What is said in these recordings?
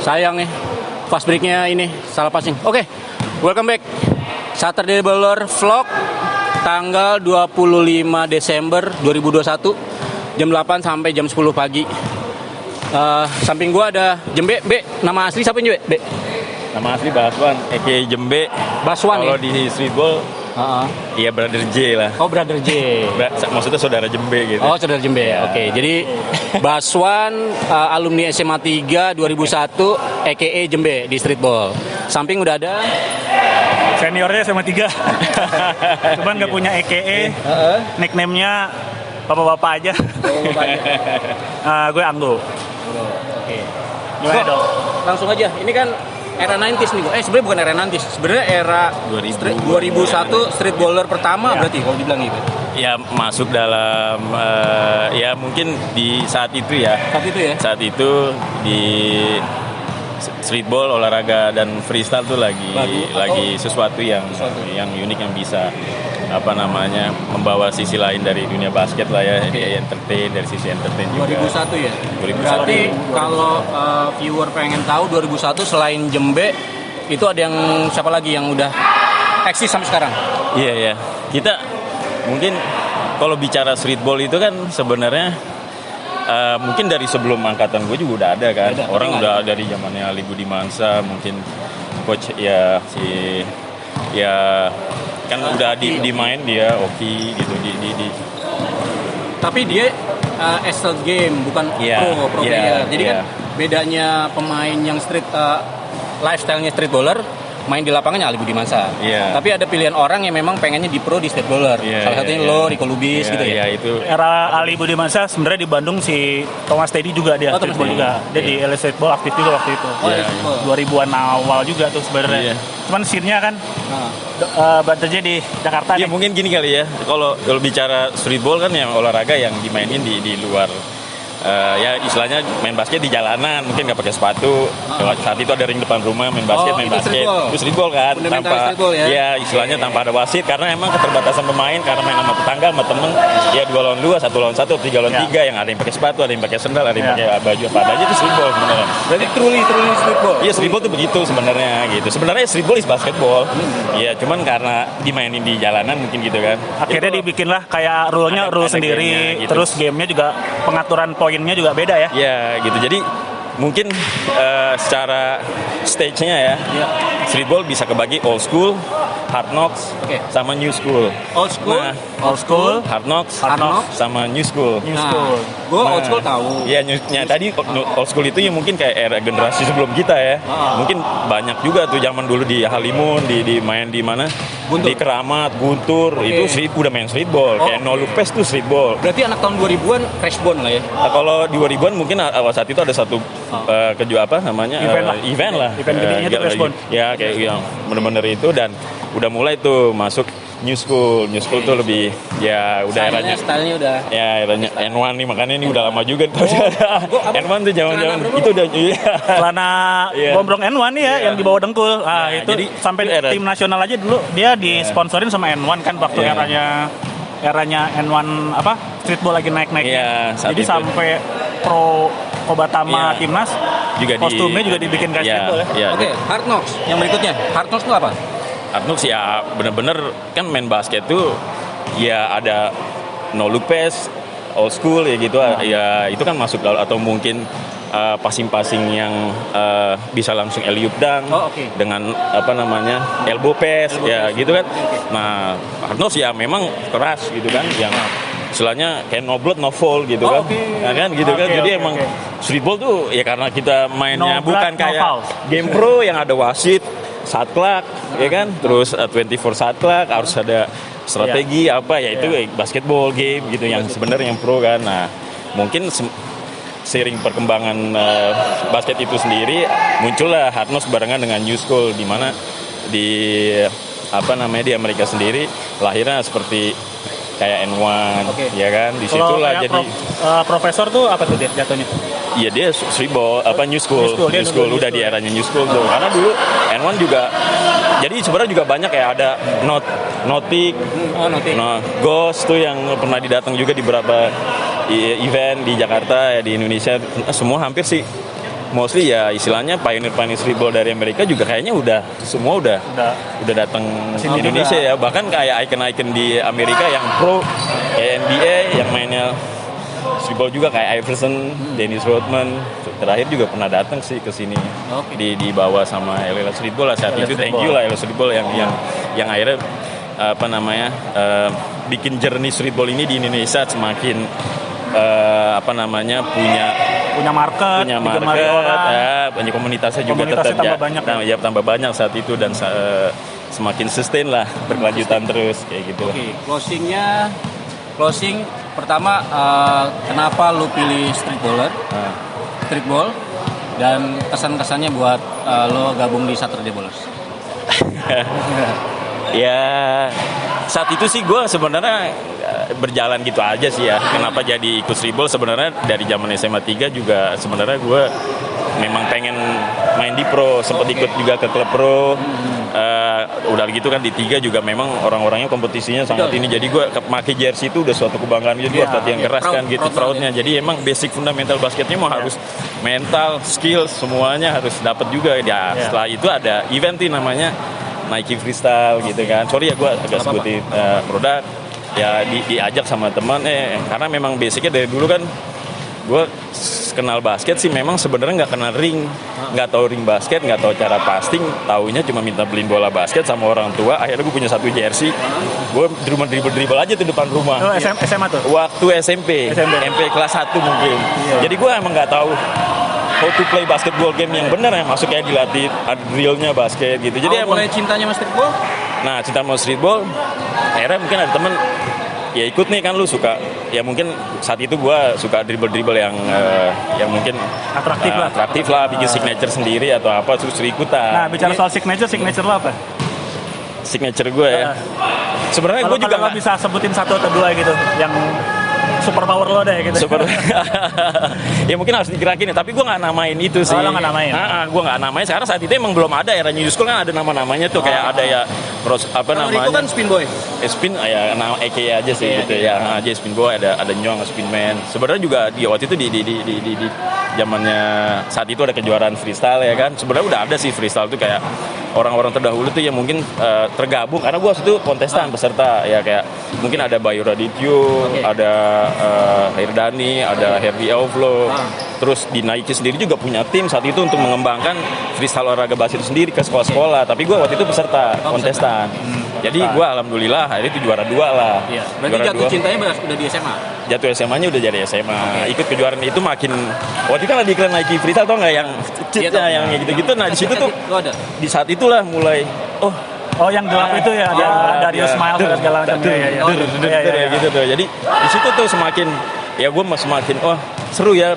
Sayang nih, fast breaknya ini salah passing. Oke, welcome back. Saturday Baller Vlog tanggal 25 Desember 2021 jam 8 sampai jam 10 pagi. Samping gua ada Jembe. Nama asli siapa Jembe? Nama asli Baswan, aka Jembe. Baswan. Kalau di streetball, iya Brother J lah. Oh, Brother J. Maksudnya saudara Jembe gitu. Oh, saudara Jembe. Ya. Oke, jadi Baswan alumni SMA 3 2001 aka Jembe di streetball. Samping udah ada seniornya SMA 3. Cuman nggak punya EKE. Nickname-nya bapak-bapak aja. Gue Anggo. Oke. Gimana dong? Langsung aja. Ini kan era 90s nih. Sebenarnya bukan era 90s. Sebenarnya era 2001 streetballer pertama berarti kalau dibilang gitu. Ya masuk dalam ya mungkin di saat itu ya. Saat itu ya. Saat itu di streetball, olahraga dan freestyle tuh lagi sesuatu yang unik, yang bisa membawa sisi lain dari dunia basket lah ya. Dari entertain, dari sisi entertain juga. 2001 ya. 2001. Berarti kalau viewer pengen tahu 2001 selain Jembe itu ada yang siapa lagi yang udah eksis sampai sekarang? Iya. Kita mungkin kalau bicara streetball itu kan sebenarnya mungkin dari sebelum angkatan gue juga udah ada kan. Orang udah dari zamannya Ali Budimansa, mungkin coach ya kan udah dimain dia Oki gitu di. Tapi dia as a game bukan pro player. Jadi kan bedanya pemain yang lifestyle-nya streetballer main di lapangannya Ali Budimansa. Tapi ada pilihan orang yang memang pengennya di pro di streetballer. Salah satunya lo, Rico Lubis gitu ya. Itu. Era Ali Budimansa sebenarnya di Bandung si Thomas Teddy juga dia streetball juga. Dia di LA Streetball aktif juga waktu itu. 2000-an awal juga tuh sebenarnya. Cuman scene-nya kan banternya di Jakarta. Ya mungkin gini kali ya. Kalau bicara streetball kan yang olahraga yang dimainin di luar. Ya istilahnya main basket di jalanan, mungkin nggak pakai sepatu. Saat itu ada ring depan rumah main basket. Itu streetball kan, tanpa istilahnya tanpa ada wasit, karena emang keterbatasan pemain, karena main sama tetangga, sama temen, ya 2 lawan 2, 1 lawan 1, 3 lawan 3, yang ada yang pakai sepatu, ada yang pakai sendal, ada yang pakai baju apa aja, itu streetball sebenarnya. Berarti truly streetball. Iya, streetball tuh begitu sebenarnya gitu. Sebenarnya streetball is basketball. Iya, cuman karena dimainin di jalanan mungkin gitu kan. Akhirnya dibikinlah kayak rule sendiri, gitu. Terus gamenya juga pengaturan poinnya juga beda ya. Iya gitu. Jadi mungkin secara stage-nya ya, streetball bisa kebagi old school, hard knocks, sama new school. Old school, hard knocks, sama new school. Gue old school tahu. Iya, tadi old school itu ya mungkin kayak era generasi sebelum kita ya. Mungkin banyak juga tuh zaman dulu di Halimun, di main di mana? Guntur. Di Keramat, Guntur, itu udah main streetball. Kayak No Look Pass tuh streetball. Berarti anak tahun 2000-an freshborn lah ya. Nah, kalau di 2000-an mungkin awal saat itu ada satu event lah. Event gedenya itu freshborn. Ya kayak yang bener-bener itu, dan udah mulai tuh masuk New School tuh lebih ya udah stylenya udah eranya N1 nih, makanya ini udah lama juga tuh. N1 tuh zaman itu udah celana gombrong N1 nih ya yang dibawa dengkul. Itu jadi sampai tim nasional aja dulu dia disponsorin sama N1 kan waktu eranya N1 streetball lagi naik-naiknya. Jadi sampai pro Kobatama timnas juga kostumnya juga dibikin kayak streetball ya. Oke, hard knocks yang berikutnya. Hard knocks itu apa? Hard knocks ya bener-bener kan main basket tuh ya ada no look pass, old school ya gitu. Ya itu kan masuk atau mungkin passing-passing yang bisa langsung alley-oop dunk dengan elbow pass gitu kan. Nah, hard knocks ya memang keras gitu kan, yang istilahnya kayak no blood no fall gitu kan. Nah, kan gitu kan. Jadi emang streetball tuh ya karena kita mainnya bukan kayak game pro yang ada wasit, shot clock, ya kan, terus 24 shot clock, harus ada strategi itu basketball game gitu yang sebenarnya yang pro kan. Nah, mungkin seiring perkembangan basket itu sendiri muncullah hard knocks barengan dengan new school, di mana di di Amerika sendiri lahirnya seperti kayak N1, ya kan, disitulah jadi profesor tuh apa tuh dia jatuhnya? Iya, dia streetball new school udah di eranya new school tuh, karena dulu N1 juga, jadi sebenarnya juga banyak ya, ada Notik, Ghost tuh yang pernah didatang juga di beberapa event di Jakarta ya, di Indonesia semua hampir sih mostly ya istilahnya pioneer streetball dari Amerika juga kayaknya udah datang ke Indonesia ya. Bahkan kayak icon-icon di Amerika yang pro, kayak NBA yang mainnya streetball juga kayak Iverson, Dennis Rodman terakhir juga pernah datang sih ke sini. Dibawa sama LA Streetball lah saat itu. Thank you lah LA Streetball yang akhirnya bikin journey streetball ini di Indonesia semakin punya market, banyak komunitasnya juga tetap tambah banyak saat itu dan semakin sustain lah, berkelanjutan terus kayak gitu. Closing pertama, kenapa lu pilih streetball dan kesan-kesannya buat lo gabung di Saturday Ballers? Ya saat itu sih gue sebenarnya berjalan gitu aja sih ya. Kenapa jadi ikut streetball? Sebenarnya dari zaman SMA 3 juga sebenarnya gue memang pengen main di pro, sempat ikut juga ke klub pro. Udah gitu kan di 3 juga memang orang-orangnya kompetisinya sangat ini. Jadi gue pakai jersey itu udah suatu kebanggaan. Jadi buat latihan keras kan gitu proudnya. Jadi emang basic fundamental basketnya mau harus mental, skill semuanya harus dapat juga. Ya setelah itu ada event nih namanya Nike Freestyle gitu kan. Sorry ya gue agak sebutin produk. Ya diajak sama teman karena memang basicnya dari dulu kan gue kenal basket sih memang sebenarnya nggak kenal ring, nggak tahu ring basket, nggak tahu cara passing, taunya cuma minta beliin bola basket sama orang tua. Akhirnya gue punya satu jersey, gue dribble aja tuh depan rumah. SMA tuh? Waktu SMP kelas 1 mungkin. Jadi gue emang nggak tahu how to play basketball game yang benar ya, masuk kayak dilatih ada drillnya basket gitu. Jadi mulai cintanya sama streetball? Nah, cinta sama streetball akhirnya mungkin ada temen ya ikut nih kan, lu suka ya, mungkin saat itu gue suka dribble yang mungkin atraktif lah, bikin signature sendiri atau apa, terus ikutan. Nah, bicara soal signature lo apa? Signature gue ya sebenarnya gue juga nggak bisa sebutin satu atau dua gitu yang super power lo deh gitu. Ya mungkin harus digerakin ya, tapi gue nggak namain itu sih. Lo nggak namain? Gue nggak namain. Sekarang saat itu emang belum ada, era New School kan ada nama-namanya tuh, kayak ada ya namanya. Itu kan Spin Boy. Spin ya nama EK aja sih gitu ya. Aja Spin Boy, ada Nyong, Spin Man. Sebenarnya juga di waktu itu di zamannya saat itu ada kejuaraan freestyle ya kan. Sebenarnya udah ada sih freestyle tuh, kayak orang-orang terdahulu tuh yang mungkin tergabung, karena gue waktu itu kontestan peserta ya, kayak mungkin ada Bayu Radityo, ada Hirdani, ada Herdi Auflo. Terus di Nike sendiri juga punya tim saat itu untuk mengembangkan freestyle olahraga basket itu sendiri ke sekolah-sekolah. Tapi gue waktu itu peserta kontestan. Jadi gue alhamdulillah hari itu juara 2 lah. Iya. Berarti jatuh cintanya udah di SMA? Jatuh SMA-nya udah jadi SMA. Ikut kejuaraan itu makin. Waktu itu kan ada iklan Nike freestyle, tau nggak yang yang gitu-gitu. Nah di situ tuh di saat itulah mulai yang gelap itu ya, ada Rio Smile dan segala macam gitu tuh. Jadi di situ tuh semakin ya gue semakin seru ya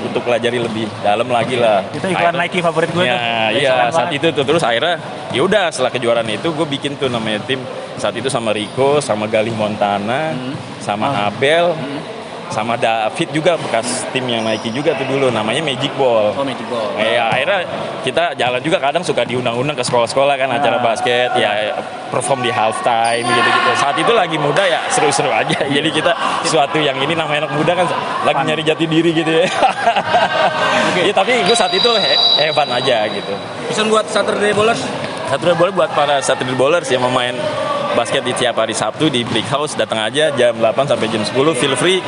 untuk pelajari lebih dalam lagi lah. Itu iklan Nike favorit gue tuh. Iya saat itu tuh. Terus akhirnya ya udah setelah kejuaraan itu gue bikin tuh namanya tim saat itu sama Rico, sama Galih Montana, sama Abel, sama David juga bekas tim yang Nike juga tuh dulu, namanya Magic Ball. Magic Ball. Ya akhirnya kita jalan juga, kadang suka diundang-undang ke sekolah-sekolah kan, acara basket ya, perform di halftime gitu-gitu. Saat itu lagi muda ya, seru-seru aja. Jadi kita sesuatu yang ini namanya anak muda kan lagi nyari jati diri gitu ya. Ya tapi gue saat itu fun aja gitu. Pesan buat Saturday Ballers? Saturday Ballers buat para Saturday Ballers yang mau main basket di tiap hari Sabtu di Brick House, datang aja jam 8 sampai jam 10, feel free.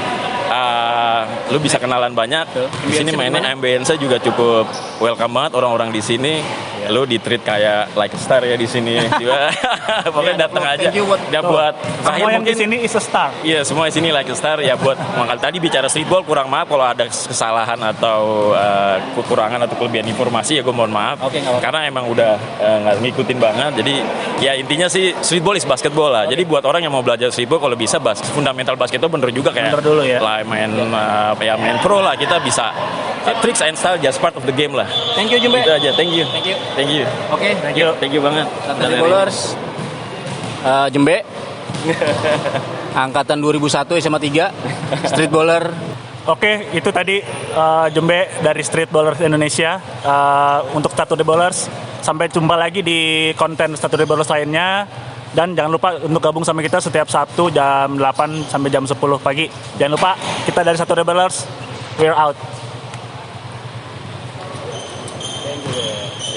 Lu bisa kenalan banyak di sini, mainnya ambience juga cukup welcome banget, orang-orang di sini. Lu di-treat kayak like a star ya di sini. Pokoknya datang aja. Buat semua yang di sini is a star. Iya, semua di sini like a star ya. Buat makanya tadi bicara streetball kurang maaf kalau ada kesalahan atau kekurangan atau kelebihan informasi ya, gue mohon maaf. Karena emang udah nggak ngikutin banget. Jadi ya intinya sih streetball is basketball lah. Jadi buat orang yang mau belajar streetball, kalau bisa fundamental basket itu bener juga, kayak dulu ya. main pro lah, kita bisa tricks and style just part of the game lah. Thank you Jumbe. Itu aja, thank you. Oke, thank you banget. Saturday Ballers, Jembe, angkatan 2001 SMA 3, street baller. Oke, itu tadi Jembe dari Street Ballers Indonesia. Untuk Saturday Ballers, sampai jumpa lagi di konten Saturday Ballers lainnya. Dan jangan lupa untuk gabung sama kita setiap Sabtu jam 8 sampai jam 10 pagi. Jangan lupa, kita dari Saturday Ballers, we're out.